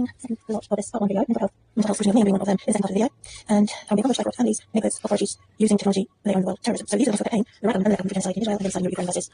the second lot of this part 1 video, mental health scrutiny of me, one of them in the second part of the video, and we accomplished like families, neighbourhoods, authorities using technology for their own world terrorism. So these are the campaign, the random and the genocide in Israel against Ukraine versus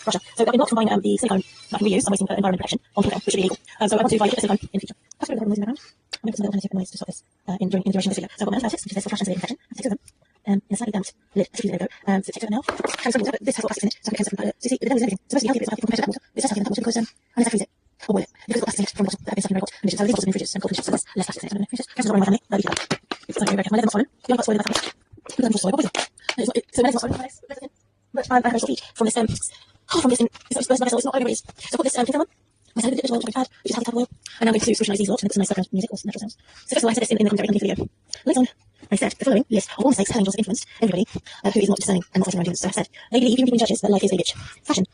Russia. So I've been not combine the silicone that can be used, I'm wasting environment protection on chemical, which should be illegal. So I want to buy silicone in the future. That's really the noise in the background. I'm going to put some alternative ways to stop this in duration of this video. So I've got my antibiotics, which is this for flash sensitive infection. I take two of them in a slightly damped lid. So there we go. So take two of them now. And some water, but this has got plastics in it, so I can cancel. So you see, the devil is everything. It's supposed to be healthy, but it's not compared to that water. It's just healthy in that water because unless I freeze it or boil it, because it's got plastics in it from the bottle that have been stuck in very hot conditions. So these bottles have been fridges and cold conditions, so there's less plastics in it. So fridges. Cancers are running in my family. That would be that. So very careful. My liver's not swollen. You haven't got soil in the family. Because I'm just soil. What is it? So my liver's not swollen. But I have a feet from this from this thing. It's not over it is. So I put this thing on. My side of the oil, which I've had, which is healthy oil. And now I'm going to scrutinize these lots and put some nice background music or some natural sounds. So first of all, I said this in the commentary underneath the video. Later on, I said the following list of all mistakes telling angels influenced everybody who is not discerning and not fighting around humans. So I said, they believe, even between judges, that life is a bitch. Fashion.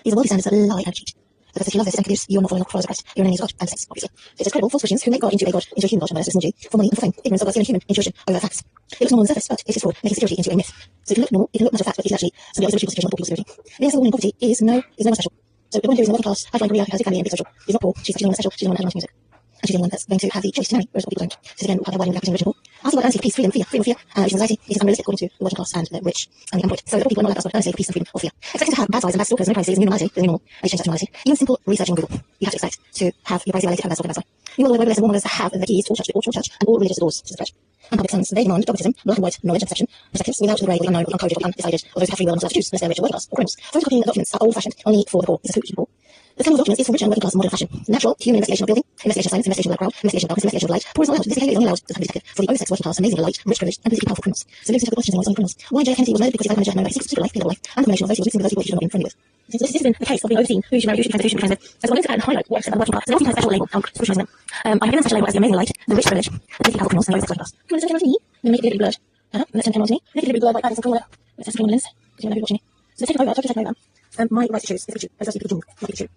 These are worldly standards that lie and cheat. Because if you love this and produce, you are not following followers of Christ. You're an enemy of God and sex, obviously. It is credible, false Christians who make God into a God, into a human God, and small G, for money and for fame. Ignorance of God's given human intuition over facts. It looks normal on the surface, but it is fraud, making security into a myth. So if you look normal, it can look matter of fact, but it is actually somebody else's situation or poor security. The answer to woman in poverty is no one special. So the woman who is in the working class, high-flying career, who has a good family and big social, is not poor. She's the only one that's special. She's the only one that has nice music. And she's the only one that's going to have the choice to marry, whereas other people don't. So again, part of why we are original. Ask about earnestly for peace, freedom, fear, which is anxiety. It is unrealistic according to the working class and the rich and the unemployed. So the poor people are not allowed to ask about earnestly for peace and freedom or fear. Expecting to have bad sides and bad stalkers and no privacy is a new normality, the new normal, and it's changed that to normality. Even simple research on Google, you have to expect to have your privacy violated, have bad stalking, bad side. You will bless the woman that have the keys to all church, and all religious doors to the church. And public sons, they demand dogmatism, black and white knowledge and perception, perspectives without the grey, the unknown, the uncoded, the undecided, or those who have free will and self choose, unless they're rich or working class or criminals. Photocopying the documents are old-fashioned, only for the poor. It's a food for the poor. The time of documents is for rich and working class modern fashion. Natural human investigation of building, investigation of science, investigation of the crowd, investigation of darkness, investigation of light. Poor is not allowed. This behaviour is only allowed to the detective for the oversex working class, amazing light, rich, privileged, and politically powerful criminals. So listen to the questions and on criminals. Why J. Kennedy was murdered because he had manager known about his secret life, life, and the combination of those who were with those people he should not be friendly with. So this has been a case of being overseen, who should marry, who should be transition, who should be transit. So I wanted to add and highlight what I've said about the working class. So they often have a special label, scrutinise them. I have given them such a label as the amazing light, the rich, privileged, the politically powerful criminals, and the oversex working class. You want to turn to me? I'm going to make it a little blurred. Let's turn on to me. Make it a little blurred by adding some cream oil. Let's add some cream on the lens, because you know who's watching me. So let's take it over, I've just taken over. My right to choose is Pikachu. It's just Pikachu.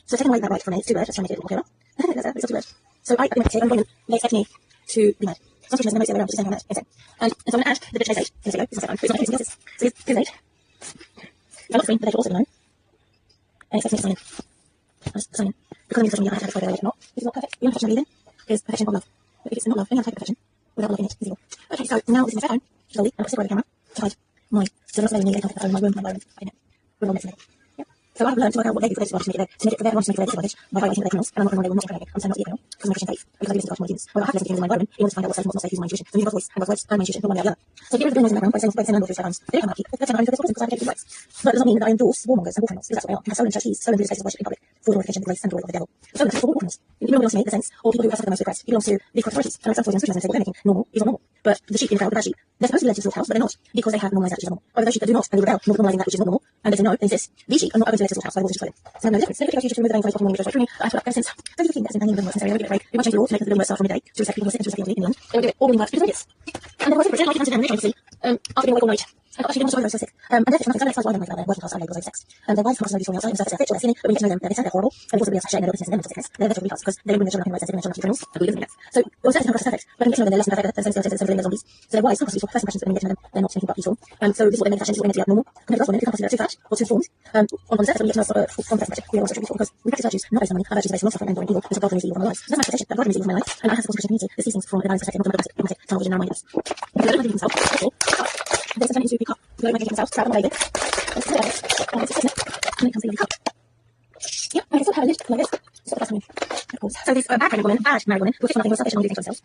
So taking away that right from me, it's too blurred. Let's try and make it a little more clearer. That's it's still too blurred. So I put my picture, I'm going to, they expect me to be mad. Some Christians have no around, so it's around, insane. And so I'm going to add the bitch they say in this video. It's not so fun, but it's not anything else. So here's 8. If I got 3, but they should also be known. And expect me to sign in. I'll just sign in. Because I'm using social media, I have to have to not. This is not perfect. The only perfection I believe in is perfection of love. But if it's not love, any other type of perfection, without love in it, is evil. Okay, so now this is my phone, slowly, and I'll put it by the camera to hide my, so I'm not spending any time in my room, my environment, I know. We're all mixing it. Yeah. So I have learned to work out what they do for this to make it fair, to make it fair disadvantage by violating their criminals, and I'm not going to not I'm saying not to be a criminal, because I'm a Christian faith, because I listen to God from my demons. Well, I have to listen to him in my environment, in order to find out what's safe and what's not safe, use my intuition. So use God's voice, and God's words, and my intuition, one way or the other. So get rid of the noise in the background by saying no through times. They don't come out, let's say I'm for this because I take rights. But it does not mean that I endorse warmongers and war criminals, because that's what they are. I have stolen church keys, stolen religious places of worship in public, for the glorification of the grace and glory of the devil. So that's for war criminals. It belongs to me, in the sense, or people who have suffered the most with Christ. It belongs to the corrupt authorities. And I stand for and say what they're making normal is not normal. But the sheep in the crowd, the bad sheep, they're supposed to be led to the slaughterhouse, but they're not, because they have normalised that which is normal. However, those sheep that do not, and they rebel, not normalising that which is not normal, and they say no, they insist, these sheep are not open to led to the slaughterhouse, so I will destroy them. So no difference. So if you to remove the vein from the morning, I have to since 2015, that's in hanging the words necessary. I don't get afraid. We might change the law to make the living words start from midday, to respect people who are sick and to respect the in the end. They will do it all in words, because idiots. And then I was in Britain, like Amsterdam, and after being awake all night. I got actually demonstrated so sick. And they're different. So that's why I'm like that. Working class and labels of sex. And their wives can't be from the outside, and surface they're fit or they're skinny, but when you get to know them, they're sad, they're horrible, and also be a shame, they're business and mental sickness. They're very class because they don't bring their children up in the right sense, they're criminals, and we live in that. So it was actually perfect, but when you get to know them, they're less than perfect, they're zombies. So their wives can't be first impressions, but when you get to know them, they're not thinking about peaceful. So this is what they make fashion, this is what they meant to be abnormal. Compared to us women, who can't consider too fat or too formed. On the surface, when you get to know us from first impression, we are also beautiful because we practice virtues, not based on money. Our virtues are based on suffering and enduring evil, and so God removes evil from our lives. So that's my expectation, that God removes evil from my life, and I have to Christian community that sees things from a divine perspective, not democratic, television, narrow-mindedness. They don't think themselves, that's all. There's a tendency to pick up, they don't make themselves, proud of my baby. Let's do it. And it's isn't it? And it comes in the cup. Yeah, I can still have a lid like this. So that's something. Of course. So this bad pregnant woman, bad married woman, will fit nothing, will selfish and will do things to themselves.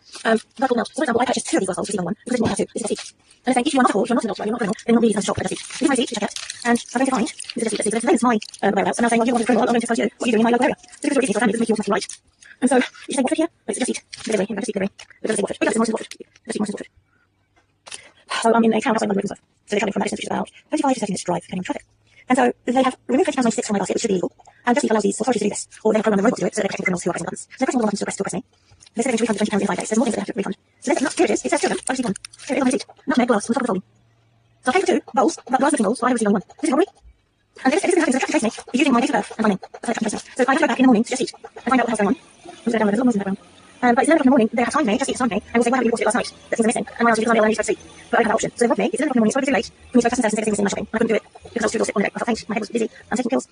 Vertical melt. So for example, I purchased 2 of these bottles, which is one, because I didn't want to. This is a deceive. And they're saying, if you are not a whore, if you're not an adulterer, you're not criminal, then you're not really supposed to shop for a deceive. This is my receipt, check it out. And I'm going to find, this is a deceive, but it's my whereabouts. And I'm saying, well, you're not a criminal, I'm going to tell you what you're doing in my local area. So this is what it is for family, it doesn't make you automatically right. And so, you say Watford here, but it's just eat. Delivery, here, just eat delivery. It doesn't say Watford. But yes, it's nice Watford. Just eat nice Watford. So I'm in a town outside London, Riverside. So they're travelling from that distance, which is about 35 to 30 minutes drive, depending on traffic. And so they have removed £20.96 from my basket, which should be illegal. And JustEat allows these authorities to do this, or they have programmed the robot to do it, so they're protecting criminals who are pressing buttons. So they're pressing all the buttons to oppress me. They said they're going to refund £20 in 5 days. There's more things that they have to refund. So then, here it is. It says children. I received 1. Here it is on my receipt. Nutmeg, glass, on top of the folding. So I paid for 2 bowls, glass-looking bowls, but I received only 1. This is robbery. And this is happening, so tracking trace me is using my date of birth and my name. That's tracking trace me. So I have to go back in the morning to JustEat and find out what the hell's going on. I'm going to go down there, there's a lot of noise in the background. But it's 11 o'clock in the morning, they have timed me, JustEat timed me, and will say, why haven't you reported it last night? That things are missing. And my answer is because I'm ill and I need to go to sleep. But I don't have that option. So they robbed me, it's 11 o'clock in the morning, so I was too late for me to go fast and take things in my shopping. I couldn't do it because I was too sick on the day. I felt faint, my head was dizzy, I'm taking pills.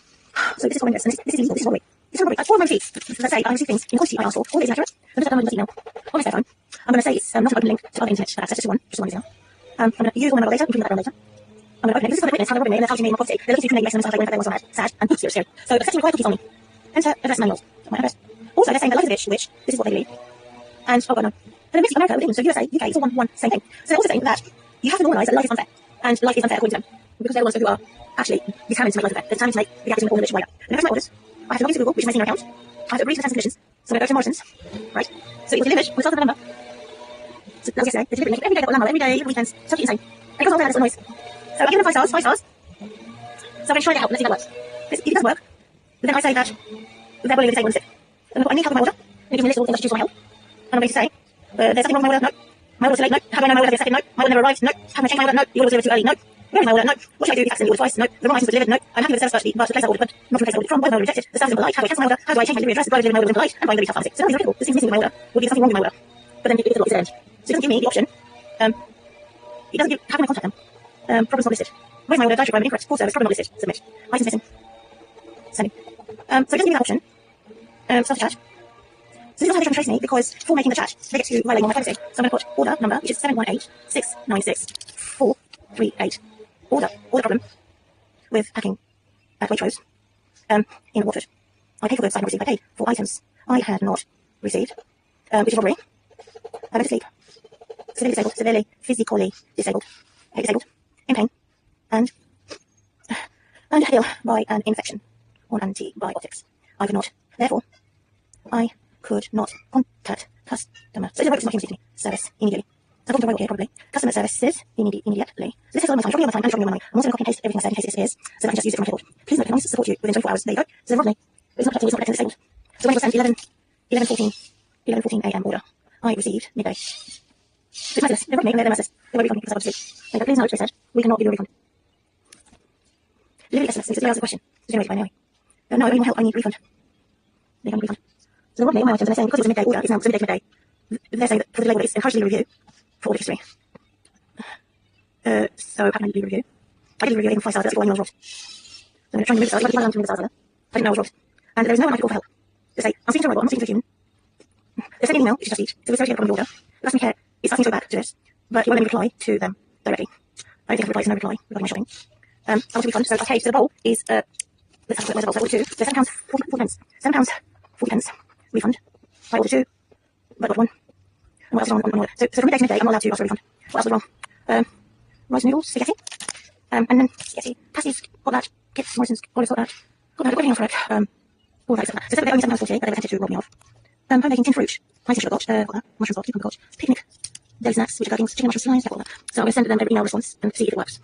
So this is what I'm doing, and this is illegal, this is robbery. This is robbery. Like 4 of my receipts that say I receive things in quantity I asked for. All it is inaccurate. I'm just downloading this email on my cell phone. I'm going to say it's not an open link to other internet access, just one email. I'm going to use all my mobile data, including background data. I'm going to open it. This is for the witness, how they're opening it, and they're touching me in my property. They're looking through me, and sounds like when everyone's on sad and scared. So the setting required cookies only. Enter address manual. My address. Also, they're saying that life is a bitch, which this is what they believe. And oh god no. And then America, we're doing so USA, UK, it's all one same thing. So they're also saying that you have to normalise that life is unfair, and life is unfair according to them, because they're the ones who are actually determined to make life unfair. They're determined to make the gap between the poor and the rich wider. And if I orders, I have to log into Google, which is my senior account. I have to agree to the terms and conditions. So I'm going to go to Morrison's, right? So it was delivered on the 12th of November. So that was yesterday. They delivered it every day, every day, every weekend. Totally insane. And it goes on there, and it's all noise. So I give them 5 stars. So I'm going to try to get help. Let's see if that works. If it doesn't work, then I say that they're bullying the disabled and sick. I'm going to put I need help with my order. And it gives me a list of all the things I choose for my help. And I'm going to say, there's something wrong with my order. No. My order's too late. No. How do I know my order's second? No. My order never arrived. No. How can I change my order? No. The order was delivered too early. No. Where is my order? No. What should I do if you accidentally order twice? No. The wrong item was delivered. No. I'm happy with the service but to place that order, but not to replace the order from. Why was I rejected? The staff is impolite. How do I cancel my order? How do I change my delivery address? The driver delivered my order was impolite. And buying the retail pharmacy. So none of these are applicable. The things missing with my order would be something wrong with my order. But then it is a lot, it's dead end. So it doesn't give me the option. It doesn't give, how can I contact them? Problems not listed. Where's my order? Dietary requirement incorrect. Full service. Problem not listed. Submit. License missing. Sending. So it doesn't give me that option. Start the chat. So this is how they're trying to trace me, because before making the chat, they get to violate my privacy. So I'm going to put order number, which is 718696438. Order problem with packing at Waitrose in Watford. I paid for goods I had not received. I paid for items I had not received, which is robbery. I went to sleep. Severely physically disabled, in pain, and ill by an infection on antibiotics. I could not contact customer. So it's a robot, it's not human to me. Service immediately. So I'm talking to a robot here probably. Customer services immediately. So this is all my time. Dropping all my time and dropping all my money. I'm also going to copy and paste everything I said in case it disappears, so that I can just use it for my keyboard. Please note, can I support you within 24 hours? There you go. So Rodney, it's not protecting disabled. So when it was sent 11:14 a.m. order, I received midday. It's merciless. They're Rodney and they're merciless. They won't refund me because I was asleep. They go, please note, they said, we cannot give you a refund. Delivery estimates, because they asked the question. It's generated by Mary. No, I need more help, I need refund. They don't need refund. So Rodney, all my items, and they're saying because it was a midday order, it's now midday to midday. They're saying that for the label, it's encouraged legal review for order history. So how can I legal review? I did a review even 5 stars, that's why I knew I was robbed. So I'm going to try and remove the stars. I didn't remove the stars either. I didn't know I was robbed. And there is no one I could call for help. They say, I'm speaking to a robot, I'm not speaking to a human. They sent me an email, which is JustEat. So it's very problem with the order. It's asking to go back to this, but it won't let me reply to them directly. I don't think I can reply to no reply regarding my shopping. I want to refund, so okay, so the bowl is, let's have a look at the bowl, so order 2, so £7.40. £7.40 refund. I order 2, but I got 1. And what else is on order? So from midday to midday, I'm not allowed to ask for a refund. What else was wrong? Rice noodles, spaghetti, and then spaghetti, pasties, got that, kits, Morrison's, olives, got that, everything else correct, all that stuff. So they only £7.48, but they were tempted to rob me off. Homemaking tin fruit, nice sugar got that, mushroom salt, cucumber got, picnic, daily snacks, which are gardens, chicken mushroom slices, got all that. So I'm going to send them an email response and see if it works.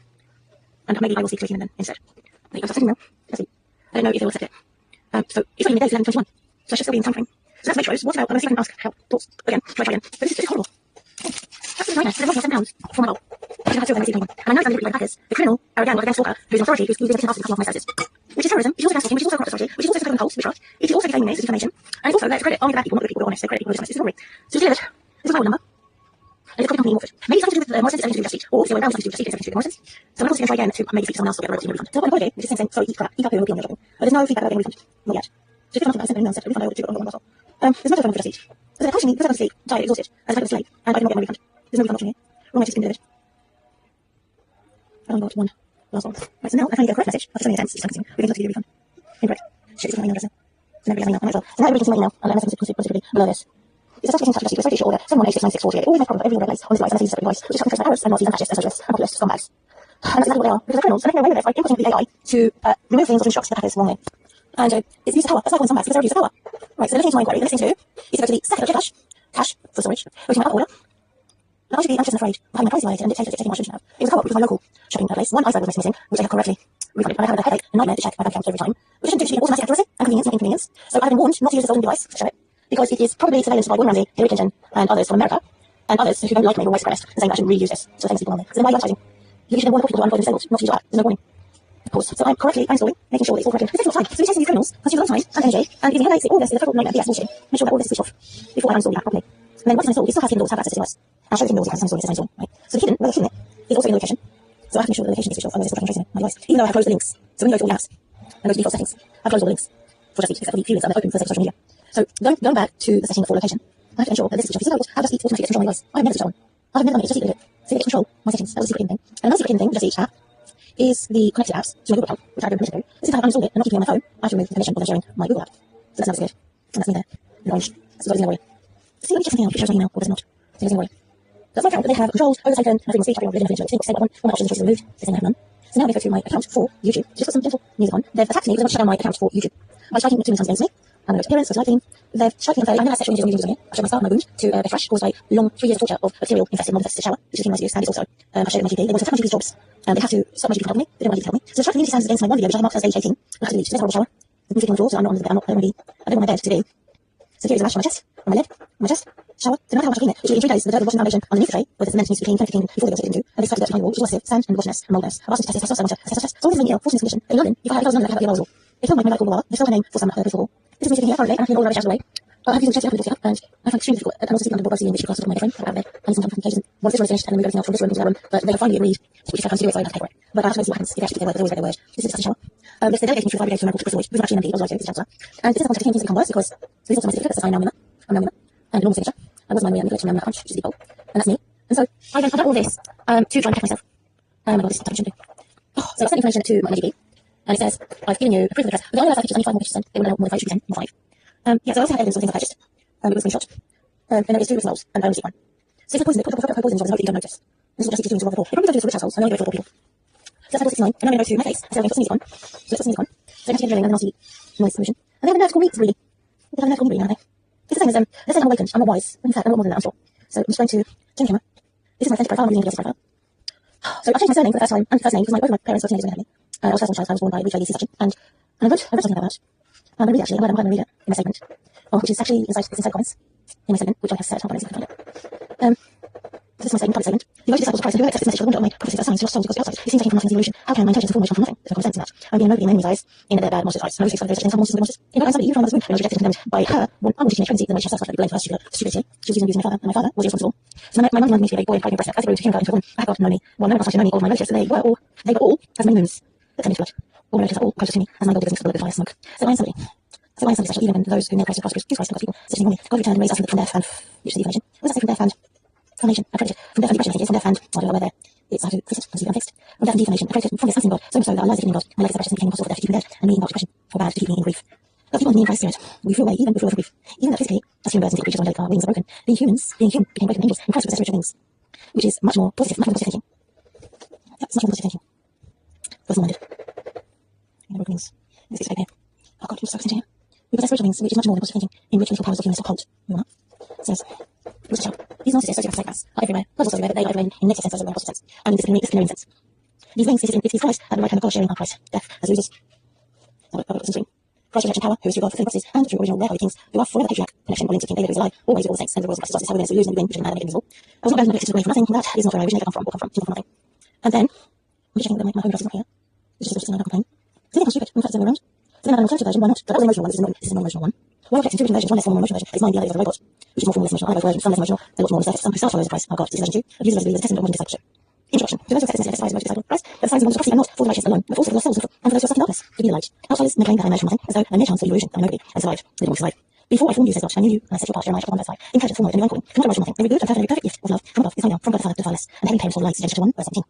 And maybe I will speak to a human then instead. There you go, so email, let's see. I don't know if they will accept it. So it's only days 11:21, so I should still be in time frame. So that's Waitrose. What about, I'm going to see if I can ask help, thoughts, again, try again. But this is horrible. That's a nightmare. So they're £7 for my bowl. I should have 2 of them receiving one. And I know it's delivered by the packers. The criminal are again like a gang stalker who is an authority who's using everything else to cut off my services. Which is terrorism, which is also gaslighting, which is also corrupt authority, which is also covering cults, witchcraft, it is also defaming me, it's defamation, and it's also there to credit only the bad people, not the people who are honest, they credit people who are dishonest. It's robbery. So it's delivered. This is my order number. And it's a copy company in Watford. Maybe it's something to do with Morrison's, it's something to do with JustEat, or if you're around something to do with JustEat, it's something to do with Morrison's. So I'm also going to try again to maybe speak to someone else to get a refund. So I've got an apology, which is saying, sorry, eat crap, eat up here, will be on your shopping. But there's no feedback about getting a refund. Not yet. So if I sent an email and said, refund I ordered 2, but I'm not on there's no phone for JustEat. So they're punishing me because I was asleep, tired, exhausted, as if I was asleep, and I did not get my refund. There's no refund option here. Wrong item's been delivered. I only got 1 last one. Right, so now I finally get a correct message after so many attempts, it's time consuming. We can look to do a refund. Incorrect. Shit, this is my email address now. So nobody has an email, I might as well. So now everybody can see my email, and let me know positively below this. It's a suspect in touch with JustEat, it's order 718696448. Always have problems for every order place on this device, and I see separate device, which is coming from errors and Nazis and fascists and socialists and populists, scumbags. And that's exactly what they are, because they're criminals, and they can get away with it by inputting the AI to remove things or instruct the hackers wrongly. And it's used to power, that's like when scumbags, because they're abuse of power. Right, so they're listening to my inquiry, they're listening to is to go to the second object cash for storage, which is my other order. Now I should be anxious and afraid of having my privacy violated and dictating what I shouldn't have. It was a co-op, which was my local shopping place. 1 iceberg was missing, which I have correctly refunded. And I had a headache and nightmare to check my bank account every time, which shouldn't do, should be automatic accuracy and convenience, not inconvenience. So I have been warned not to use this old device to show it, because it is probably surveillance by Gordon Ramsay, Hillary Clinton, and others from America, and others who don't like me or white supremacist, and saying that I should reuse this. So thanks to people on there. So then why are you advertising? You should have warned the people to unemployed and disabled, not to use that. There's no warning. Of course. So I'm correctly uninstalling, making sure that it's all correct. This takes a lot of time. So we're chasing these criminals, consuming a lot of time and energy, and giving headaches, all this is a total nightmare, BS bullshit. Make sure that all this is switched off before I uninstall the app properly. And then once it's installed, it still has hidden doors, have access to the device. I'll show you the hidden doors you can uninstall it, right? So the hidden, where it's hidden it, is also in the location. So I have to make sure that the location is switched off, otherwise it's still tracking my device. Even though I have closed the links. So when you go to all the apps and go to default settings, I've closed all the links for JustEat, except for the few links that are open for the sake of social media. So going back to the setting for location, I have to ensure that this is feature. So how does Eat automatically control my device? I have never switched on. I have never done it. Just Eat did it. So it control my settings. That was the secret hidden thing. And another secret hidden thing with Just Eat app is the connected apps to my Google account, which I have permission to. Since I have uninstalled it and not keeping it on my phone, I have to remove the permission of them sharing my Google app. So that's never good. And that's me there. In orange. That's what I was going to worry. So let me check something else. It shows my email or does it not. So it's going to worry. That's my account that they have controlled over taken freedom of speech, having religion, religion, disable button, all my options and choices removed. This thing I have none. So now they go to my account for YouTube. Just put some gentle music on. They've attacked me because I want to shut down my account for YouTube. By striking it 2 times against me. I'm going to go to appearance, go to live theme. They've struck me unfairly. I never had sexual images on YouTube again. I showed my scar, my wound, to a fresh caused by long 3 years of torture of bacterial infested mold-infested shower, which is a human rights abuse, and it's also I showed it on my GP. They want to attack my GP's jobs. They have to stop my GP from helping me. They don't want to help me. So they've struck community standards against my one video, which I marked as age 18. I have to delete. There's a horrible shower. I'm sleeping on the floor, so I'm not on the bed. I don't want my bed to be. So here is a rash on my chest, on my leg, on my chest, shower. So no matter how much I clean it, which will be in 3 days, the dirt will wash the foundation underneath the tray, with the cement needs to be clean 10 to 15 before they go to the before they go to the wall, which is what's it, sand and washiness and moldness. I've asked them to test it, test. So all this is ill, forcing this condition. In London, if I was known, I could have the they filmed my medical blah, they spelled my name for some before. This is me sitting here currently, and I'm cleaning all the rubbish out of the way. I have used the JustEat app, and I find it extremely difficult. I'm also sitting under board, which because of my friend out there, and sometimes complications. Once this one is finished, and we go everything else from this room into that room, but they have finally agreed, which is how to do it, so I don't have to pay for it. But I have to see what happens if they actually get their word, they always get their word. This is just a shower. This is delegating me to 5 days to a medical crystal week, which is actually an MD, also this is a and this is a concept of things that become worse because so this is also my certificate that says I'm now Mimma, and a normal signature. I was my Mimma Happunch, which is the bowl, and that's me. And so I've done all this to try and protect myself. Oh my god, this is something I shouldn't do. Oh, so I sent information to my GP, and it says I've given you a proof of address. But I realised I pictures only 5 more pictures. They want to know more than 5 should be 10, not 5. Yeah, so I also have evidence of things I purchased. It was screenshot. And there is 2 written rolls, and I only see 1. So if I poison it, put poison in and hope that you don't notice. This is what I do to rob the poor. It probably does do for rich households, so I only do it for poor people. So that's 69, and now I'm going to go to my face. So I'm going to put some music on. So let's put some music on. So I can see drilling, and then I'll see noise pollution. And they have a nerve to call me reading. They have a nerve to call me reading, haven't they? It's the same as, let's say I'm awakened, I'm not wise. In fact, I'm not more than that, I'm sure. So I'm just going to change camera. This is my authentic profile, I'm using a guilty profile. So I changed my surname for the first time, and first name, because both of my parents were teenagers when they had me. I was first one child, I was born by week-lady C-section, and I wrote something about that. I'm going to read it actually, I'm going to read it in my statement, which is actually inside comments, in my statement, which I have set, hold on, let's see if I can find it. This is my statement, public statement. The devoted disciples of Christ, and whoever accepts this message for the wonder of my prophecy that science lost souls because outside. It seems I came from nothing's evolution. How can my intelligence and formation come from nothing? There's no common sense in that. I'm being nobody in my enemy's eyes, in their bad monsters' eyes. No respect for those such things, some monsters will be monsters. In fact, I'm somebody, even from my mother's womb, I was rejected and condemned by her, one unwanted teenage pregnancy, then she herself started to be blamed for her stupidity. She was using my father, and my father was irresponsible. So my mum wanted me to be a baby boy and carried me breast milk. As they grew to kindergarten to a woman, I had got to know me. Well, no one else actually know me, all of my relatives, and they were all as many moons that turned into blood. All my relatives are all close to me, as my golden business with fire smoke. So I am somebody. So I am somebody special, even when those who know Christ are prosperous, use Christ and God's people, sitting on me. God returned and raised us from death and, which is the definition. What does that say from death and foundation? Accredited. From death and depression, I think it is. From death and, I don't know where there. It's, I have to fix it, and see if I'm fixed. From death and defamation, accredited from discussing God, so much so that our lives are in God. My legs are precious and became impossible for death to keep me dead, and me about depression, for bad to keep me in grief. But people in me in Christ's spirit, we flew away, even we flew over grief. Even that physically, as human birds and creatures one day our wings are broken. Being humans, being human, became broken angels, and Christ with spiritual wings, which is much more positive, much more positive thinking. Yeah, it's much more positive thinking. Personal-minded. Broken wings. Let's get here. Oh God, I'm so excited here. We possess spiritual wings, which is much more than positive thinking, in which little powers of humans occult. We will not. It says, these narcissists, sociopaths, psychopaths, are everywhere. Not also everywhere, but they are everywhere in negative sense as well as in positive sense. And in disciplinary sense. These wings, it is Christ at the right hand of God sharing our price, death, as losers. Christ's resurrection power, who is through God fulfilling prophecies, and through original rare kings, who are forever patriarch, connection, or linked to King David, who is alive, always with all the saints, and the royals of Christ is how we lose, we win, which is mad and invisible. I was not going to away from nothing, that is not where I originally come from, or from nothing. And then, I'm just checking that my home address is not here, which is just I don't complain. Do you think I'm stupid? In fact, it's the other way around. So then I have an alternative version, why not? But that was an emotional one, this is a non-emotional one. Why objecting to original versions, one less formal emotional version, is mine, the other is a robot, which is more formal, less emotional. I have both versions, some less emotional, they look more on the surface, some who follows the price. Oh God, this is version 2. Abuses residue is a testament of modern discipleship. Introduction. To those who accept this message, emotional disciple Christ, but the signs of the prophecy are not for the righteous alone, but also for the souls and for those who are stuck in darkness, to be the light. Outsiders may claim that I emerged from nothing, as though I mere chance for evolution, that I'm nobody, and survived. They didn't always survive. Before I formed you, says God, I knew you, and I set your path, Jeremiah chapter 1 verse 5. Intelligent, full knowledge, and divine calling, cannot emerge from nothing. They were good and perfect, perfect gift of love from above, is coming down from God the Father, the Fatherless, and heavenly parents for the lights, Genesis chapter 1 verse 17.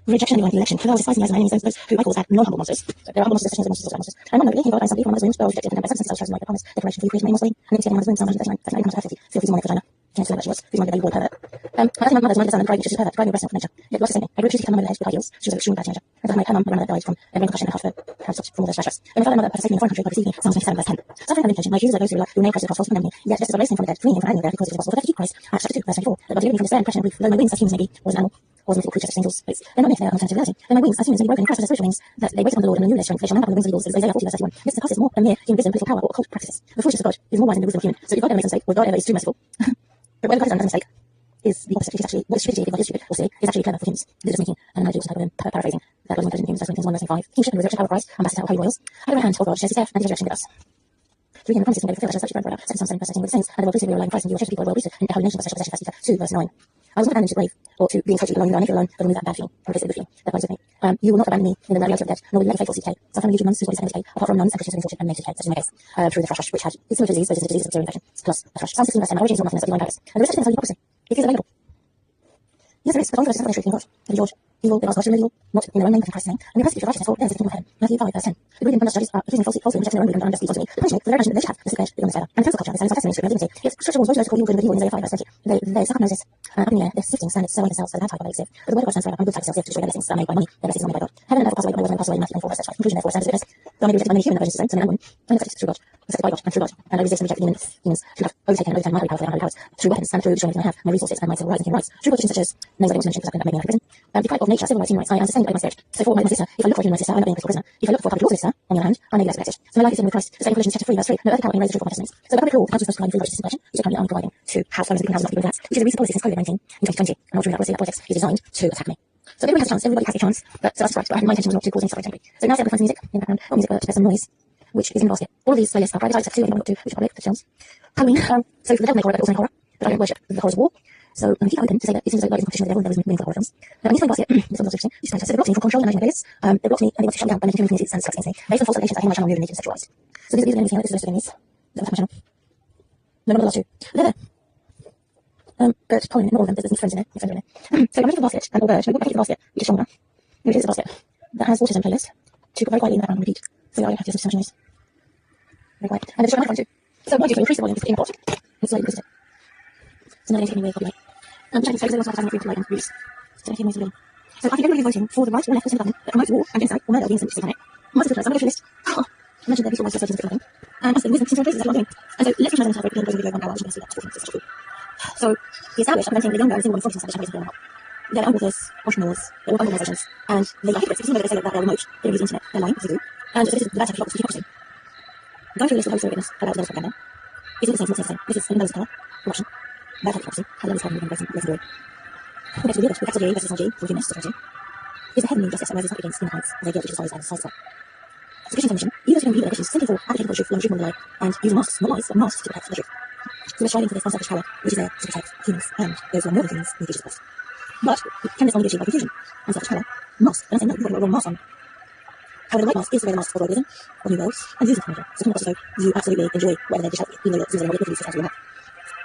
Rejection and election. For those despising me as my enemies, those who I call as non-humble monsters. So there are humble monsters, monsters, monsters. And one nobody, God, I somebody from my wounds, but I was rejected and by substance, I was chosen by the promise, declaration for you created me most and then my wounds, Psalm 139, that's not even perfect. Still, who's my vagina? Can't say that she was. Who's my baby boy pervert? I think my mother's mind and pride, which is perfect, pride and breast milk nature. Yet God sustained me. I grew to become my mother with ideals. She was an extremely bad teenager. And her mum, my mother died from a brain concussion and heart stopped from all their stress. And my father and mother participated in a foreign country by receiving Psalm 27 verse 10. Suffering and intention, my accusers are those who name Christ as false from enemy. Yet just as I raised him from the dead, freeing him from agony there, because it is possible for them to keep Christ. Acts chapter 2 verse 24. That God delivered me from despair and depression and grief, though my wings as humans may be, was an animal. Or as a little creature, such as angels. They're not myth, they are an alternative reality. And my wings, as humans, may be broken in Christ as spiritual wings, that they wait upon the Lord and renew their strength. They shall mount up on the wings of eagles, as Isaiah 40 verse 31. This surpasses more than mere human wisdom, political power, or occult practices. The foolishness of God is more wise than the wisdom of human. So if God ever makes a mistake, or God ever is too merciful, but when God has done a mistake, is the opposite. He's actually, what is stupidity, if God is stupid, or silly, is actually clever for humans. This is making, and I do also type of him, paraphrasing, that God is not humans, 1 Corinthians 1 verse 5. Kingship and resurrection power of Christ, ambassador of holy royals. I have a hand of God, shares his death, and his resurrection with us. Through him, the promises can be fulfilled, such as 2 Brother, 2 Psalm 7 verse 18 with the saints, and the Lord with the life in Christ, and you are chosen people, royal priesthood, and a holy nation, verse 2 verse 9. I was not abandoned to the grave, or to being totally alone. I never alone, but only that bad feeling, and replace it with the feeling that lies with me. You will not abandon me in the reality of death, nor will you let me faithful seek decay. Some family usually nuns, whose bodies second decay, apart from nuns and Christians who have been tortured and made to decay, such as in my case, through the thrush, which had similar to disease, but is a disease of bacterial infection, plus the thrush. Psalm 16 verse 10, my origin is not nothingness, but divine purpose. And there is such a thing as hypocrisy. It is available. Yes, there is, but only for the truth in God. And George, evil, they ask God to remove evil, not in their own name, but in Christ's name. And we persecute righteousness, for theirs is the kingdom of heaven. Matthew 5 verse 10. The greedy and unjust judges are accusing falsely and rejecting their own wisdom and unjust deeds unto me. To punish me for the very punishment they should have, this declares the illness forever. And the council culture, the silence of testimony, script of dignity. Yet scripture warns those who call evil good and evil in Isaiah 5 verse 20. They suck up noses, up in the air, they're sifting standards, so I themselves, so the bad type of sieve. But the word of God stands forever, and good type self-sieve, to destroy their blessings that are made by money, their blessings are made by God. Heaven and earth will pass away, but my word will pass away, Matthew 24 verse 35. Conclusion therefore stands as witness. Though I may be rejected by many human versions of strength, and man and woman, I am accepted through God, accepted by God, and through God. And I resist and reject the demons who have overtaken my holy power, powers, through weapons, and through the strength I have, my resources, and my civil rights and human rights. Through politicians such as names like mentioned, that made me out of prison. Deprived of nature, civil rights, human rights, I am sustained by my spirit. So for my sister, if I look for a human sister, I am not being a prisoner. If I look for a public law sister, on the other hand, I may be less protected. So my life is in with Christ. The same Colossians chapter 3 verse 3. No earthly power can erase the truth of my testimonies. So the public law, the council is supposed to provide free righteousness and which are currently only providing to house owners of greenhouses not to be flats, which is a recent policy since COVID-19 in 2020. And not true that policy, that politics is designed to attack me. So everybody has a chance, everybody has a chance, but so that's right, but my intention was not to cause any suffering to anybody. So now Sarah finds music in the background, not music, but there's some noise, which is in the basket. All of these playlists are private, except two, anyone got to, which are public, for films. Halloween, so for the devil may horror, but also in horror, but I don't worship the horrors of war. So I'm keep open to say that it seems like in competition with the devil, there was meaningful horror films. Now, in this basket, this one's also interesting. So they blocked me for controlling and managing my playlists. They blocked me and they want to shut me down by making communities and sex against me, based on false allegations that him and my channel were naked and sexualized. So these are the things, this is the rest of the news that was my channel. No, not the last two. They're there. But pollen, not all of them, there's friends in there, So I'm making a basket, and or bird, so we put back into the basket, which is stronger. Which is a basket that has autism playlist to put very quietly in the background and repeat. So I don't have to listen to so much noise. Very quiet. And there's a microphone too. So what I do to increase the volume is put in a pot. And slowly increase it. So now I need to get anywhere copyright. Which I can say because everyone's having free copyright and use. So I hear noise really. So I think everybody is voting for the right or left or centre government that promotes war and genocide or murder of the innocent, which is on it. What's the I'm going to go through this. I mentioned that these are rights, and nothing. And as the wisdom considering places, that's what I'm doing. And so let's try and celebrate the video 1 hour, which you can see that 40 minutes. So the established are preventing the younger and single women 40% established and they're unauthours, entrepreneurs, they're all organisations, and they are hypocrites. Even though they say that they're remote, they don't use the internet, they're lying, as they do. And so this is the bad type of hypocrisy. Going through a list of hosts witness about devil's propaganda is all the same, it's not the same. This is an imbalance of colour, corruption, bad type of hypocrisy, how the levels have been raising glory. We'll get to the other, with capital J versus small g, forgiveness, society. Is the heavenly justice that rises up against human heights as they guilt which destroys as size up. So Christian mission, even those who don't believe their issues, simply for advocating for the truth, lying, lie, and using masks, not lies, but masks to protect the truth. So we're striving for this unselfish power, which is there to protect humans and those who are more than humans in the future of us. But can this only be achieved by confusion? Unselfish power must, and I say no, you've got the wrong mask on. However, the right mask is to wear the mask for globalism, or new worlds, and using technology. So come across as though you absolutely enjoy whatever they dish out, even though you're using what it produces or not.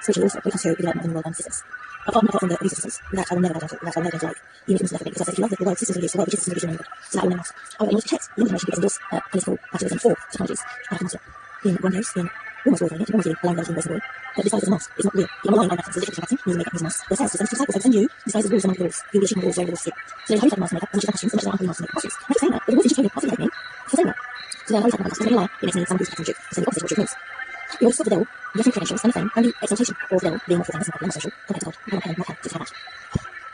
Switching also when it comes to the development of the world and systems. Apart from the abuse systems, that I will never go down to, that I will never go to life, even if it's nothing, because I said if you love the world, systems will use the world, which is the division of the so that will never last. However, in order to protect the information, because endorse political activism for technologies, I have to being one dose, being almost all doing it, almost allowing those in the world. But this life is a mask, it's not real. You're relying on vaccines, it's literally vaccine, using makeup, using masks. The sales systems to cycle, so send you the size of rules among the rules. You'll be achieving the rules, you're able to see. So they have mask makeup, and which is costumes, and which is unholy masks makeup costumes. I keep saying that, but the rules are just totally me. So saying that. So they're holy technical costumes, and lie, it makes me someone who's acting truth. So the opposite of what truth means. You want to stop the devil, getting credentials, and the fame, and the exaltation of the devil being more famous and popular and social, compared to God, and not not just how much.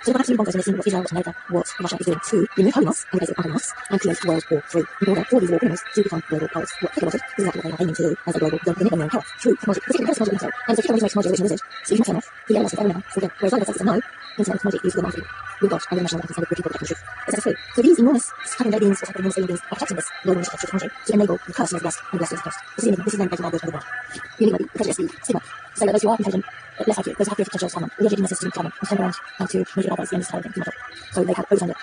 So the absolutely bonkers in listening what Israel, what America, what Russia is doing to remove holy masks and replace it with unholy masks and create World War III in order for these war criminals to become global powers. What Hitler wanted is exactly what they are aiming to do as a global dominant their own power through technology. Particularly because technology is and so Hitler wanted to make technology rich and wizard, so you can turn off the yellow license everyone for them. Whereas I says no, internet technology is the marketing with God and the national license and with people protecting the truth. It's free. So these enormous having their beings or having enormous alien beings are protecting this global initiative through technology to enable the curse of blessed and blessed is the curse. This is then breaking our word of the world. The illegal, the prejudice, the stigma. So that those who are intelligent, less likely, those who have creative potential as talent, the educating system talent, and turn around and to make it up as the end of the thing. So they have overturned it.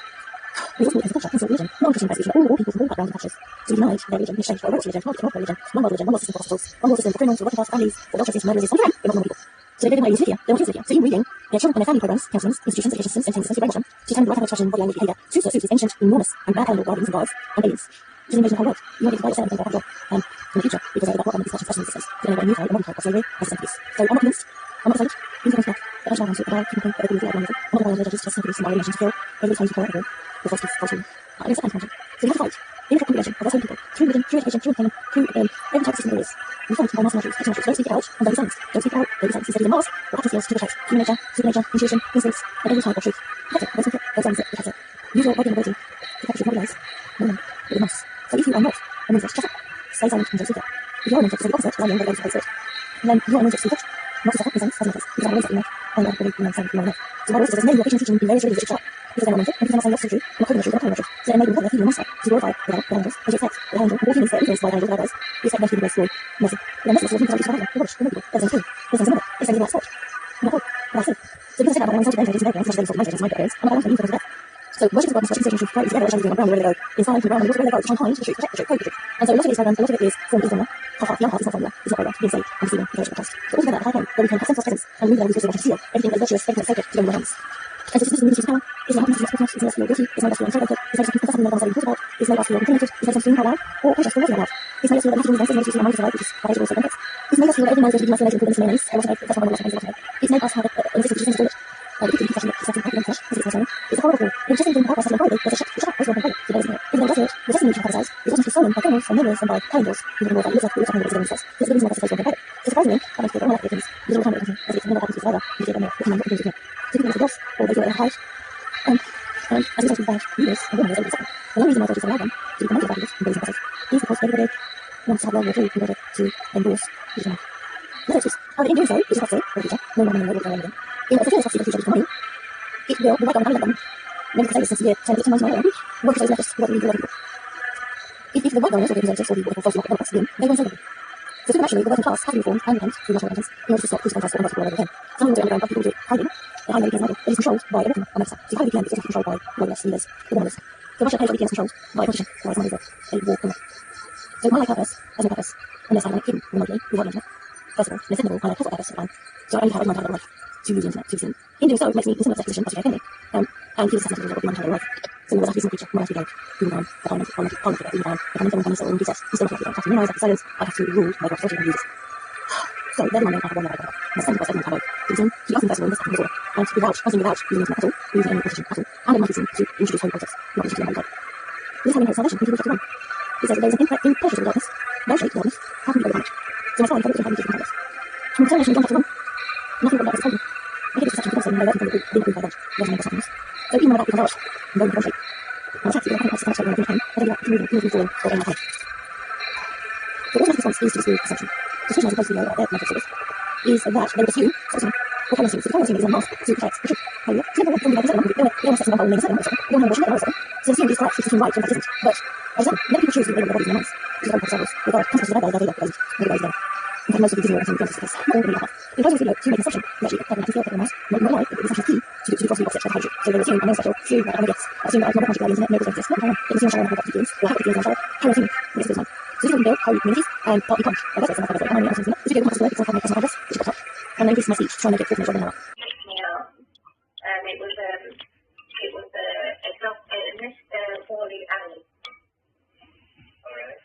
It is also as a culture, cancel religion, non-Christian persecution, all people from all backgrounds and cultures. So we denied their religion in exchange for a religion, not religion, one world religion, one world system for hospitals, one world system for criminals, for working class families, for adulteresses, murderers, on the but not normal people. So they didn't want to use Lydia, they want to use Lydia. So even reading their children and their family programs, counselings, institutions, education systems, entertainment systems, to brainwash them, to determine the right expression, body language, behaviour, to suit these ancient, enormous, and bad calendar guardians and gods, and aliens. Which is the invasion of the whole world. You want to divide yourself and think about job in the future, because they're about what government is touching systems. So they're going to new type, a modern type of slavery, as a centerpiece. So I'm not convinced, I'm not excited, these are back, but I shall answer about people that everybody feels like I'm not going to judges, just centerpiece, and violation to kill, every time you call it everyone, or false falsehood. I guess that's important. So we have to fight in a combination of us people, through religion, through education, through entertainment, through every type of system there is. We fight by mass and truth, technology. Don't speak it out, and don't be silenced. Don't speak it out, don't be silenced. Instead, use a mask or active skills to protect human nature, super nature, intuition, instincts, and every type of truth. Protect it, don't speak it, don't silence it, protect it. Use your body and ability to protect your lies, women, with a mask. So if you are not a minister, shut up. Stay silent and don't speak it. If you are a minister, so the opposite, lying, but spirit. And then you are a minister to speak it, not to suffer, in silence, as a minister. Because I'm a minister, you know, and I'm really saying you know. So my says, no, your patient teaching in various religions should shut up. Because they're not mental, and because they're not saying what's true, and not calling the truth, and not calling the truth. So they're enabling them, feeding the monster, to glorify the devil, the angels, and to accept the angel, and all humans that are influenced by the angels, likewise. We expect them to be the glory, mercy. They're merciless, so they're not just they're rubbish, they're not people. There's no truth. There's no mother. It's a little spot. Not hope. But I see. So because I said that I'm going to using their brains, so worship is God, worship is together, which is brown, where they go. It's fine, brown, where they go, to find the truth, protect the truth, code the truth. And so a lot of it is formed is formula. Half, young heart is not formula, it's not program, being saved, and receiving the fellowship of Christ. So altogether, a high point, where we can have sense of presence, and we know we feel seal, everything that is virtuous, everything that is sacred, to go in our hands. And so this is power, it's not happiness, it's not it's not feel guilty, it's not feel uncertain, it's not feel something that I'm saying about, it's not feel intimidated, it's not feel how loud, or just feel loud. It's made us feel that we have to do this, it's made us feel like which is also benefits. It's made us feel that every man is going to be masculinity, improvements, mayonnaise, and also that's what I want to say. It's made us have a resistance to it. The confession that is something flesh, as it's it's a horrible. It just seems to have us in Friday, there's a shot was one so there is no. Even though it, the destiny of size, it wasn't stolen by criminals and murderers and by candles, even more than it looks like it was a himself. It's the reason why it's supposed to be private. So surprisingly, I don't feel all that victims, because all the time it happens, as it's never happens to either, you get them more, it's not what it is. So people with a loss, or they feel at a height, and as it does with bad leaders and women, there's a second. The only reason why authorities allow them to be promoted by leaders and raising process is because everybody wants to have World War III in order to endorse the genre. Let's excuse. However, in doing so, which is not so, for the future, no one in the world will anything. In order to feel the future for money, it will write down and many crusaders since the year 1099, work crusaders not just what we do other people. If the white donors or the representatives or the false democrats win, they won't say anything. So supernaturally, the working class has to be reformed and repent through national repentance in order to stop crucial contest or unrighteous war over again. Some will do underground, but people do it hiding. The high VPN is controlled by a working on website. So the high VPN is also controlled by loyalists, leaders, the governors. So Russia pays for VPN is controlled by a politician, whereas somebody is a war criminal. So my life purpose has no purpose unless I want it hidden remotely without the internet. First of all, and second of all, I have a purpose at the time. So I only have a human life to use the internet to be seen. In doing so, it makes me in similar position as J.K. And he was assassinated of the human life. So there was a recent creature, my life began, Google down, the parliament figure, down, the parliament and so recess, instead of have to minimize that silence, I have to rule by what authority users. So then my name I have one that I got. My second was Edmund Howard. To be seen, he asked me first of all in this disorder, and without using internet at all, using any position at all, and it might be seen to introduce holy politics, not just to the holy this having his salvation in Hebrews chapter 1. He says that there is an imperishable darkness, no shape darkness, how can you go without? So my story is how we different darkness. From the revelation in John chapter 1, nothing but darkness is holy. I give it to such a person and no working from the being by God, there's no such so even when I become dark, no one can shape. And the text is going to have to pain, I don't like moving forward or in my head. The automatic response is to dispute perception. The situation as opposed to the their mental service is that they would assume, or can assume, so the can assume is a mask to protect the truth. However, so never from the other they almost set one hole in the second, they don't know what should be so the assume is correct, it's assumed right, and that isn't. But as then, many people choose to label their bodies in their minds, which is a very circles, with consequences of their belly, their figure, in fact, most of the Disney references in the case, not all really like that. In Roger's video, to make an assumption, that actually clever and concealed mouse, not lie, but it's actually key to cross the opposite of the so they assume, and no special, assume that gets, assume that not magic by the internet, no results exist, not Karen, it assumes Sharon have VPNs, or have VPNs on Sharon, Karen assume, this is mine. So this is build how communities and partly punch, and that's what I'm going to say, this video comes to work, it's like my personal address, which is top, and then increase my speech, trying to get 4 minutes over an hour. It was a job in Mr. Wally Alley. Alright.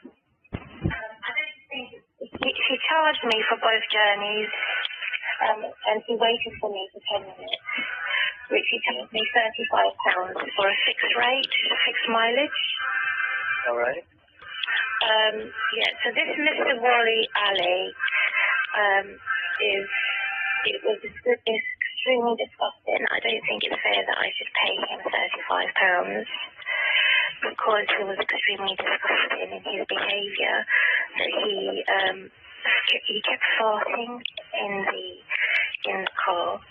I don't think he charged me for both journeys, and he waited for me for 10 minutes, which he charged me £35 for a fixed rate, fixed mileage. Alright. So this Mr. Wally Alley it was extremely disgusting. I don't think it's fair that I should pay him £35 because he was extremely disgusting in his behaviour. That he kept farting in the car.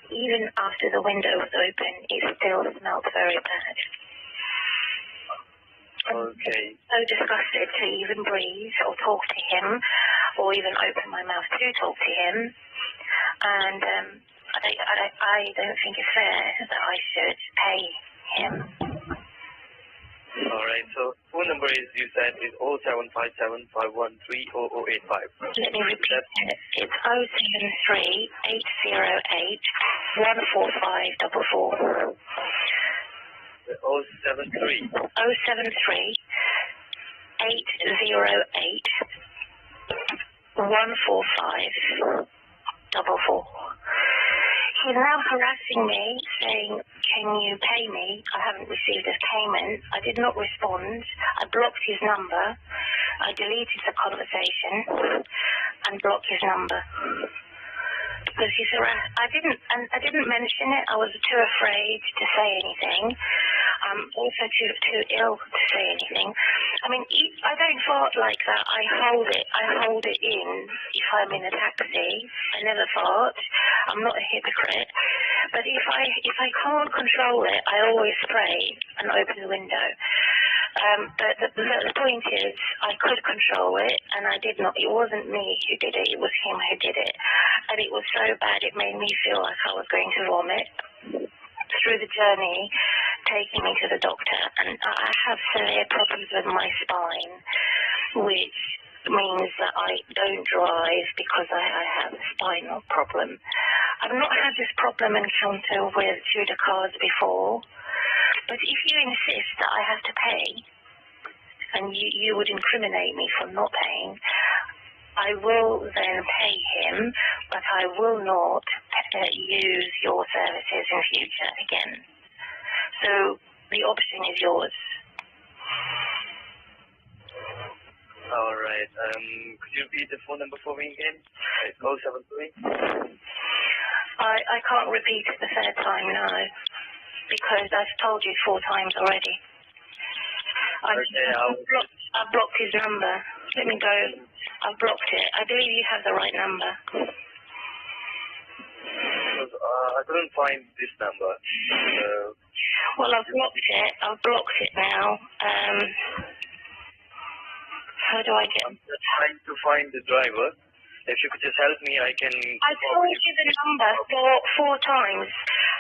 Even after the window was open, it still smelled very bad. Okay. So disgusted to even breathe or talk to him, or even open my mouth to talk to him. And I don't think it's fair that I should pay him. Alright, so phone number is, you said, is 07575130085. Let me repeat it. It's 073 808 14544. 073 073 808 14544. He's now harassing me, saying, can you pay me? I haven't received his payment. I did not respond. I blocked his number. I deleted the conversation and blocked his number. Because he's harassed. I didn't mention it. I was too afraid to say anything. Also too ill to say anything. I mean, I don't fart like that. I hold it in if I'm in a taxi. I never fart. I'm not a hypocrite. But if I can't control it, I always spray and open the window. But the point is, I could control it, and I did not. It wasn't me who did it, it was him who did it. And it was so bad, it made me feel like I was going to vomit. Through the journey, taking me to the doctor, and I have severe problems with my spine, which means that I don't drive because I have a spinal problem. I've not had this problem encounter with Tudor cars before, but if you insist that I have to pay, and you would incriminate me for not paying, I will then pay him, but I will not use your services in future again. So the option is yours. All right. Could you repeat the phone number for me again? It's 073. I can't repeat it the third time, no, because I've told you 4 times already. I've blocked his number. Let me go. I've blocked it. I believe you have the right number. I couldn't find this number. Well, I've blocked it. I've blocked it now. How do I get... I'm just trying to find the driver. If you could just help me, I can... I told you the number 4 times.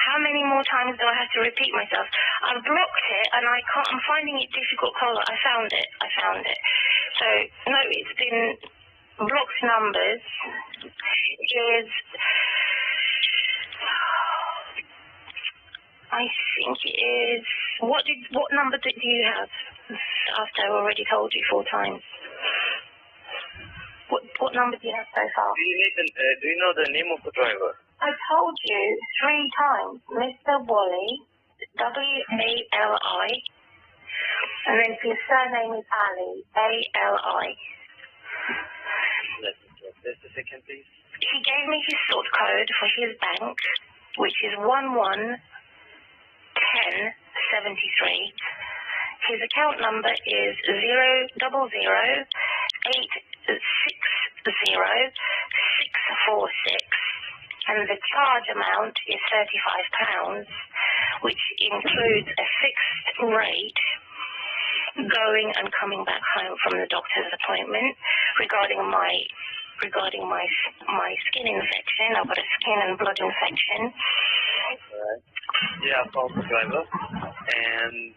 How many more times do I have to repeat myself? I've blocked it, and I'm finding it difficult. Caller, I found it. So, no, it's been blocked numbers. I think it is... What number do you have? After I already told you 4 times. What number do you have so far? Do you know the name of the driver? I told you 3 times, Mr. Wally, W-A-L-I, and then his surname is Ali, A-L-I. Let me check. Just a second, please. He gave me his sort code for his bank, which is 111073. His account number is 000860646, and the charge amount is £35, which includes a fixed rate going and coming back home from the doctor's appointment. Regarding my skin infection, I've got a skin and blood infection. Right. Yeah, I found the driver, and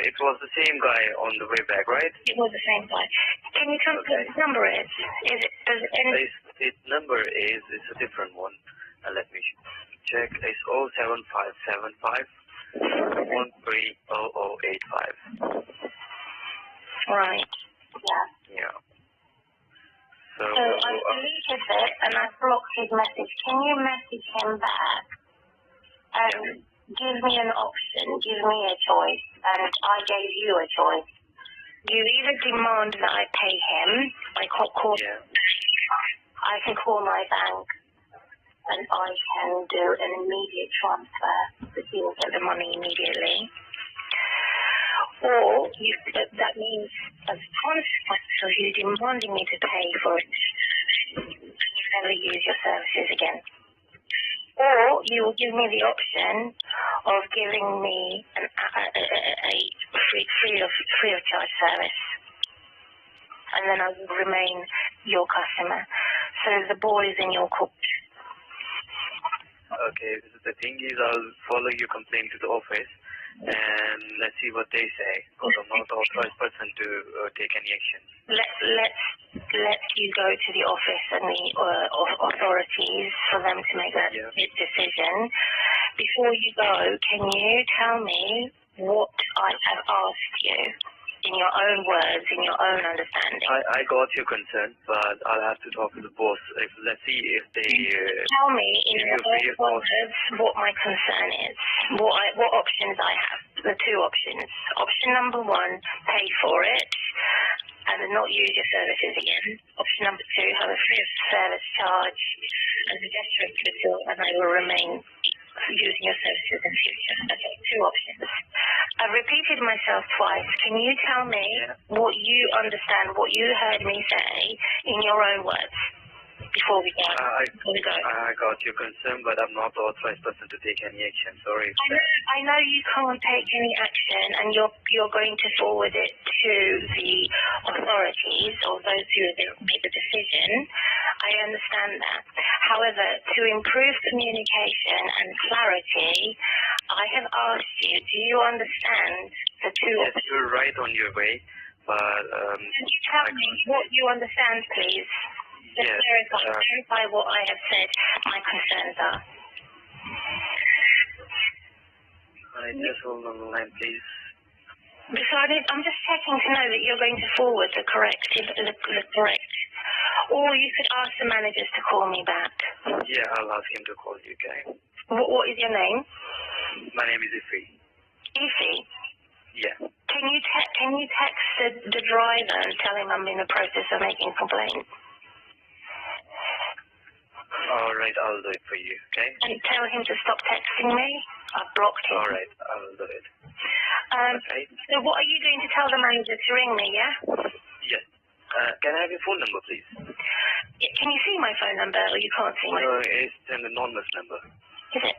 it was the same guy on the way back, right? It was the same guy. Can you tell me what his number is? Does it end? His number is a different one. Let me check. It's 07575 130085. Right. Yeah. So I deleted it and I blocked his message. Can you message him back and give me an option, give me a choice, and I gave you a choice. You either demand that I pay him, I can call my bank and I can do an immediate transfer so he will get the money immediately. Or that means as a consequence of you demanding me to pay for it, I will never use your services again. Or you will give me the option of giving me a free of charge service, and then I will remain your customer. So the ball is in your court. Okay, the thing is, I'll follow your complaint to the office, and let's see what they say, because I'm not the authorized person to take any action. Let you go to the office and the authorities for them to make that decision. Before you go, can you tell me what I have asked you in your own words, in your own understanding? I got your concern, but I'll have to talk to the boss. Let's see if they... tell me in your own words what my concern is, what options I have. The 2 options. Option number 1, pay for it and not use your services again. Option number 2, have a free of service charge as a gesture of goodwill, and I will remain using your services in future. Okay, 2 options. I've repeated myself twice. Can you tell me what you understand, what you heard me say in your own words? before we go. I got your concern, but I'm not the authorized person to take any action. Sorry. I know you can't take any action, and you're going to forward it to the authorities or those who have made the decision. I understand that. However, to improve communication and clarity, I have asked you, do you understand the two? Yes, you're right on your way, but can you tell me what you understand, please? Just verify what I have said my concerns are. Just hold on the line, please. So I'm just checking to know that you're going to forward the correct, or you could ask the managers to call me back. Yeah, I'll ask him to call you, okay? What is your name? My name is Ifi. Ifi? Yeah. Can you text the driver and tell him I'm in the process of making a complaint? Alright, I'll do it for you, okay? And tell him to stop texting me. I've blocked him. Alright, I'll do it. Okay. So what are you going to tell the manager to ring me, yeah? Yes. Can I have your phone number, please? Can you see my phone number, or you can't see my phone number? It's an anonymous number. Is it?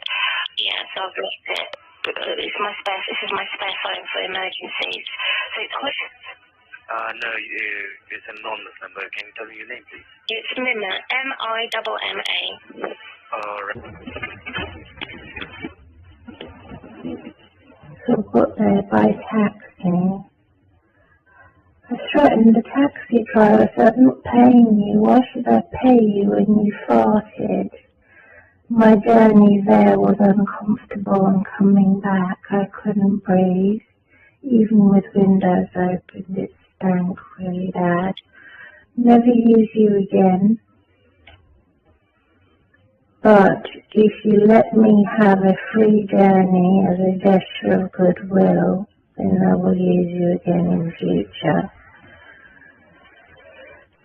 Yeah, so I've blocked it. This is my spare phone for emergencies. So it's no, it's an anonymous number. Can you tell me your name, please? It's Mimma, M-I-M-M-A. Alright. So got there by taxi. I threatened the taxi driver, said, I'm not paying you. Why should I pay you when you farted? My journey there was uncomfortable, and coming back I couldn't breathe. Even with windows open, it stank really bad. Never use you again. But if you let me have a free journey as a gesture of goodwill, then I will use you again in future.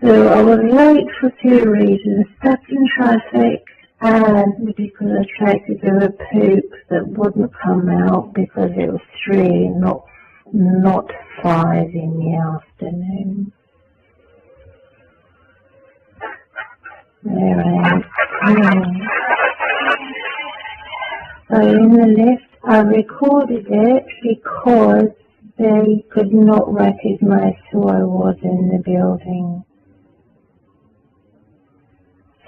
So I was late for 2 reasons: stuck in traffic, and because I tried to do a poop that wouldn't come out because it was 3, not 5 in the afternoon. There I am. So in the lift, I recorded it because they could not recognize who I was in the building.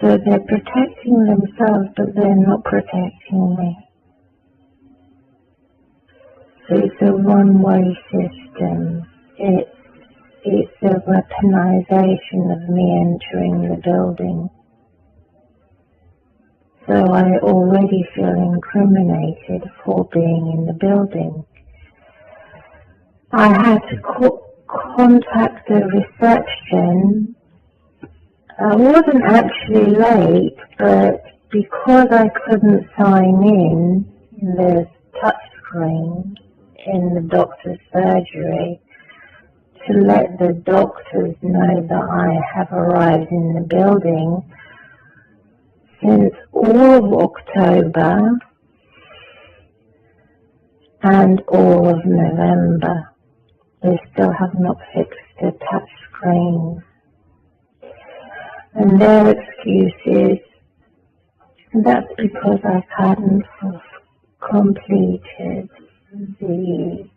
So they're protecting themselves, but they're not protecting me. So it's a one-way system. It's a weaponization of me entering the building. So I already feel incriminated for being in the building. I had to contact the reception. I wasn't actually late, but because I couldn't sign in, there's touch screen in the doctor's surgery to let the doctors know that I have arrived in the building. Since all of October and all of November, they still have not fixed the touch screen. And their excuse is that's because I hadn't completed the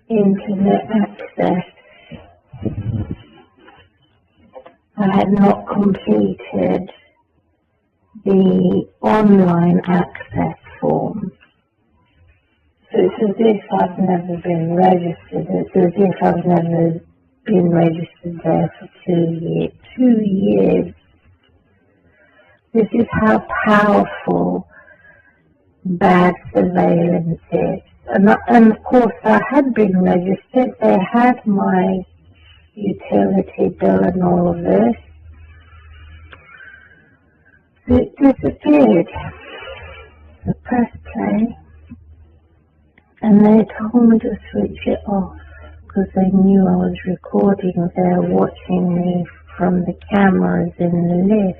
internet access. I had not completed the online access form. So it's as if I've never been registered. It's as if I've never been registered there for 2 years. 2 years. This is how powerful bad surveillance is. And of course I had been registered. They had my utility bill and all of this. It disappeared. I pressed play and they told me to switch it off because they knew I was recording. They're watching me from the cameras in the lift.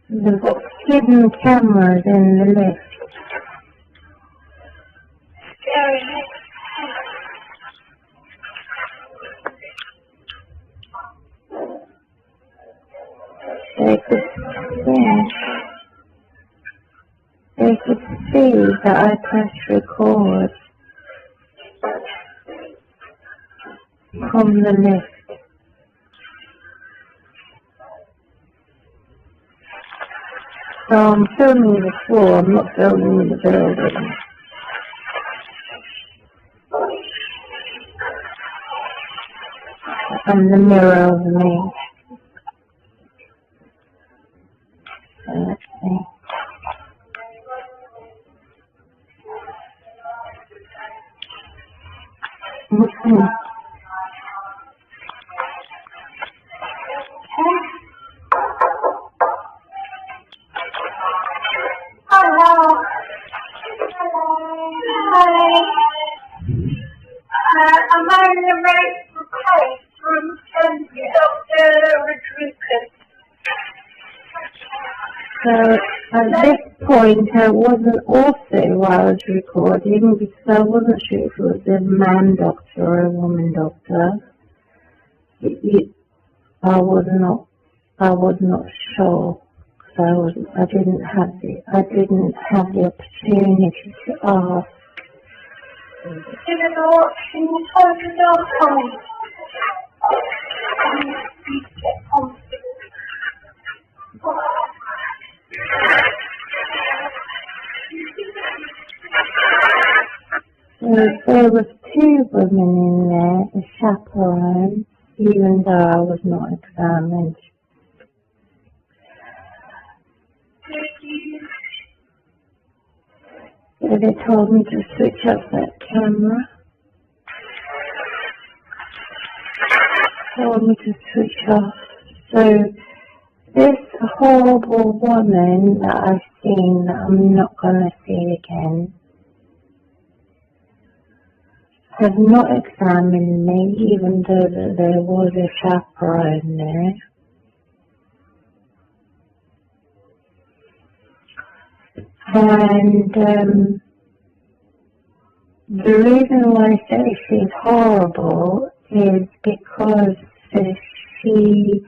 They've got hidden cameras in the lift. they could, yeah, they could see that I pressed record from the lift. So I'm filming the floor, I'm not filming the building. And the mirror of me. So let's see. Hello. Hi. I'm on the right request from Dr. Rodriguez. So at this point I wasn't also while I was recording because I wasn't sure if it was a man doctor or a woman doctor. I was not sure. So I didn't have the opportunity to ask. Can you hold the door for me? So there was 2 women in there, a chaperone, even though I was not examined. So they told me to switch off that camera. Told me to switch off. So this horrible woman that I've seen, that I'm not going to see again, has not examined me, even though there was a chaperone there. And the reason why I say she's horrible is because she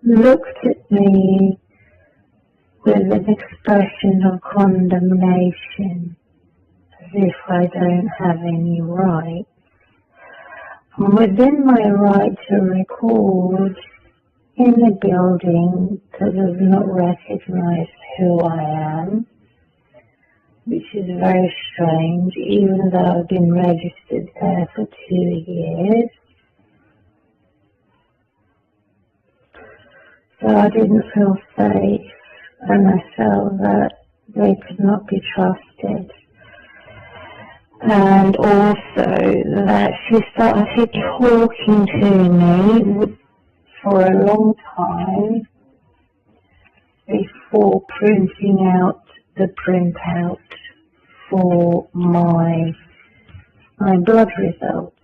looked at me with an expression of condemnation, as if I don't have any rights. And within my right to record in a building that does not recognize who I am, which is very strange, even though I've been registered there for 2 years. So I didn't feel safe, and I felt that they could not be trusted. And also that she started talking to me for a long time before printing out the printout for my blood results.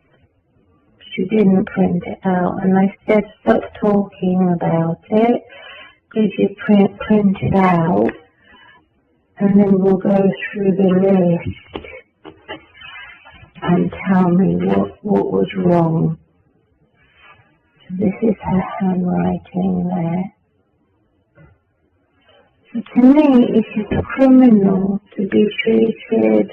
She didn't print it out, and I said, stop talking about it, could you print it out, and then we'll go through the list and tell me what was wrong. So this is her handwriting there. So to me, it is criminal to be treated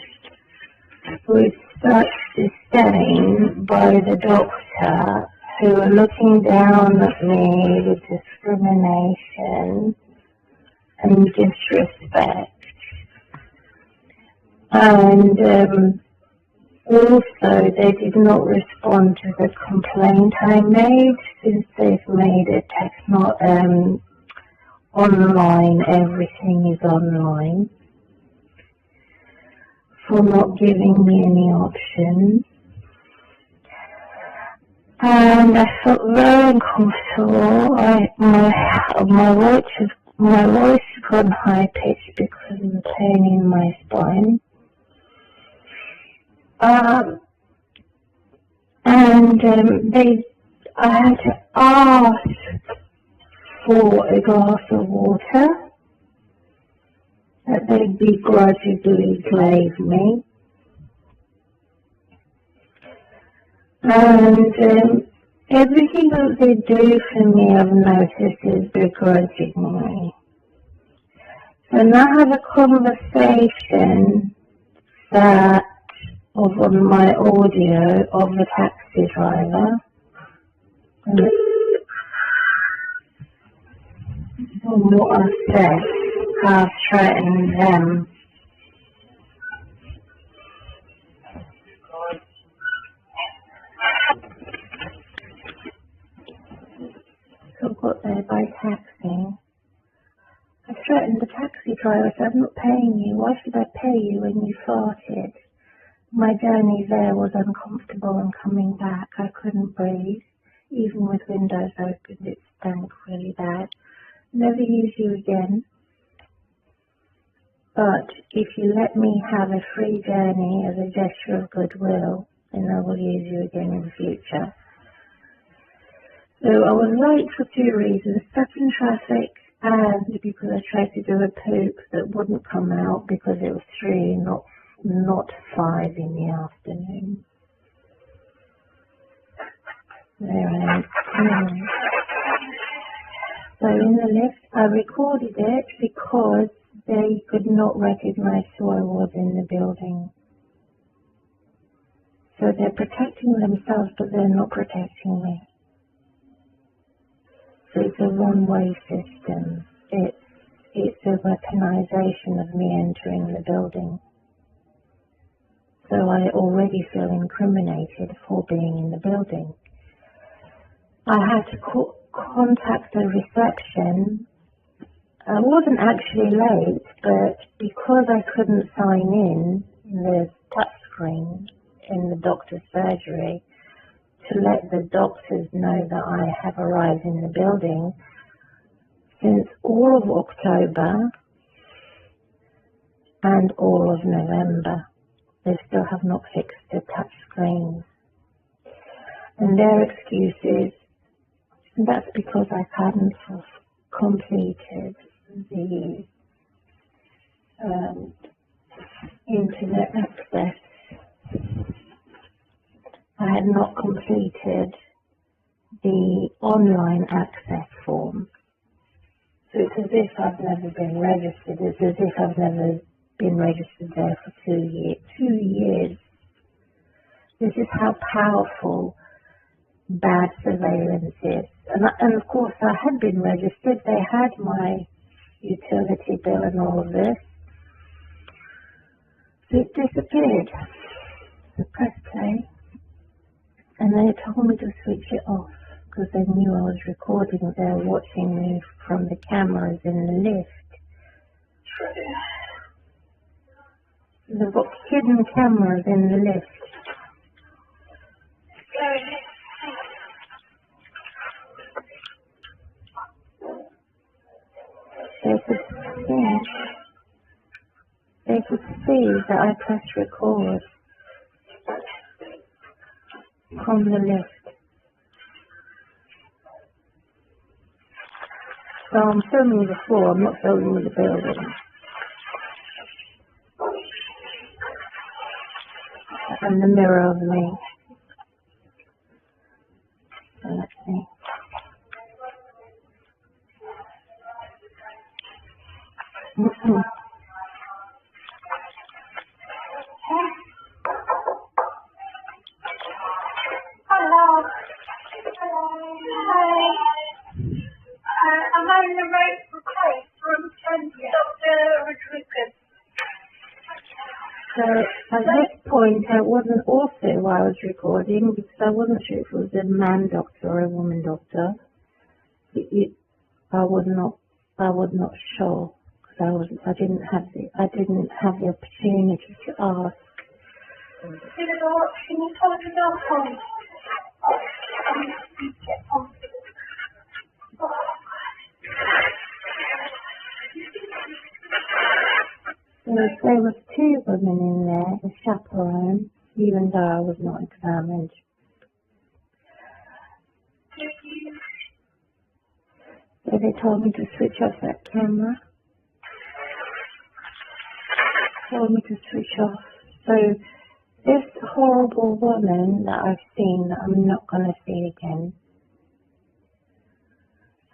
with such disdain by the doctor, who are looking down at me with discrimination and disrespect. And also, they did not respond to the complaint I made, since they've made it online, everything is online, for not giving me any options. And I felt very uncomfortable. My voice has gone high pitched because of the pain in my spine. I had to ask for a glass of water that they begrudgingly gave me. And Everything that they do for me, I've noticed, is begrudgingly. And I have a conversation that on my audio of the taxi driver. And what I said, how I threatened them. So I got there by taxi. I threatened the taxi driver, so I'm not paying you. Why should I pay you when you farted? My journey there was uncomfortable, and coming back I couldn't breathe. Even with windows open, it stank really bad. Never use you again. But if you let me have a free journey as a gesture of goodwill, then I will use you again in the future. So I was late for 2 reasons: stuck in traffic and because I tried to do a poop that wouldn't come out because it was 3, not 5 in the afternoon. There I am. So in the lift, I recorded it because they could not recognize who I was in the building. So they're protecting themselves, but they're not protecting me. So it's a one-way system. It's a weaponization of me entering the building. So I already feel incriminated for being in the building. I had to contact the reception. I wasn't actually late, but because I couldn't sign in the touchscreen in the doctor's surgery to let the doctors know that I have arrived in the building, since all of October and all of November, they still have not fixed the touchscreens. And their excuse is, that's because I hadn't completed the internet access. I had not completed the online access form. So it's as if I've never been registered. It's as if I've never been registered there for 2 years. This is how powerful bad surveillance is. And of course I had been registered. They had my utility bill and all of this. So it disappeared. So press play. And they told me to switch it off because they knew I was recording. They were watching me from the cameras in the lift. They've got hidden cameras in the lift. They could see that I pressed record from the lift. So I'm filming the floor, I'm not filming the building. And the mirror of me. So let's see. Hello. Hi. Am I in the right place from Dr. Rodriguez? So at this point I wasn't also while I was recording because I wasn't sure if it was a man doctor or a woman doctor. I was not sure because I didn't have the opportunity to ask. Can you talk to the phone? There was 2 women in there, a chaperone, even though I was not examined. So they told me to switch off that camera. Told me to switch off. So This horrible woman that I've seen, that I'm not going to see again,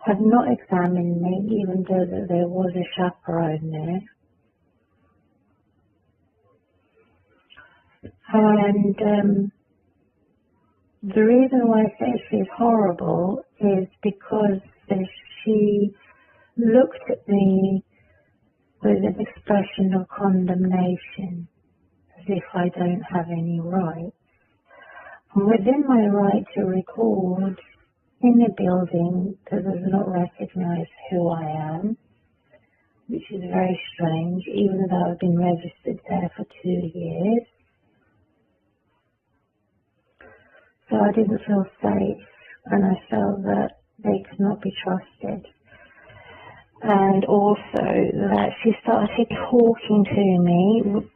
had not examined me, even though that there was a chaperone there. And the reason why I say she's horrible is because she looked at me with an expression of condemnation, as if I don't have any rights. And within my right to record in a building that does not recognise who I am, which is very strange, even though I've been registered there for 2 years. So I didn't feel safe, and I felt that they could not be trusted. And also that she started talking to me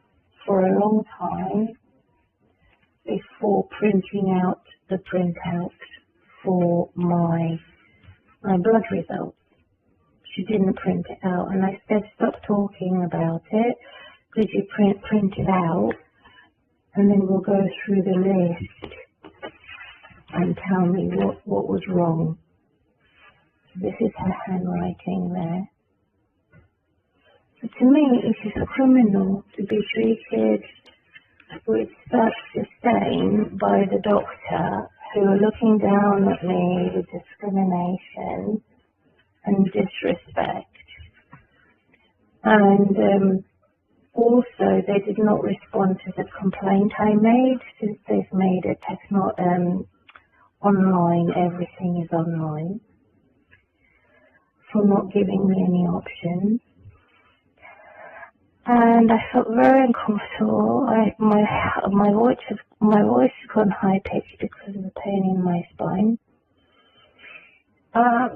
for a long time before printing out the printout for my blood results. She didn't print it out, and I said, stop talking about it. Could you print it out, and then we'll go through the list and tell me what was wrong. This is her handwriting there. So to me, it is criminal to be treated with such disdain by the doctor, who are looking down at me with discrimination and disrespect. And also, they did not respond to the complaint I made, since they've made it online, everything is online, for not giving me any options. And I felt very uncomfortable. My voice has gone high pitched because of the pain in my spine. I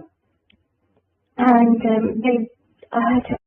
had to